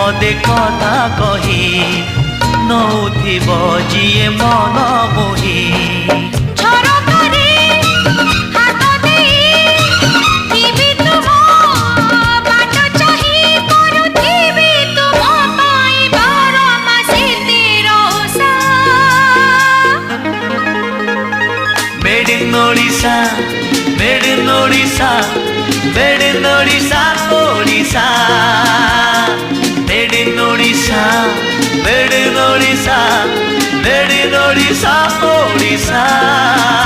पदे कथा कही नौथिब जिए मन मोही Made in Odisha, made in Odisha, made in Odisha, Odisha. Made in Odisha, made in Odisha, made in Odisha, Odisha.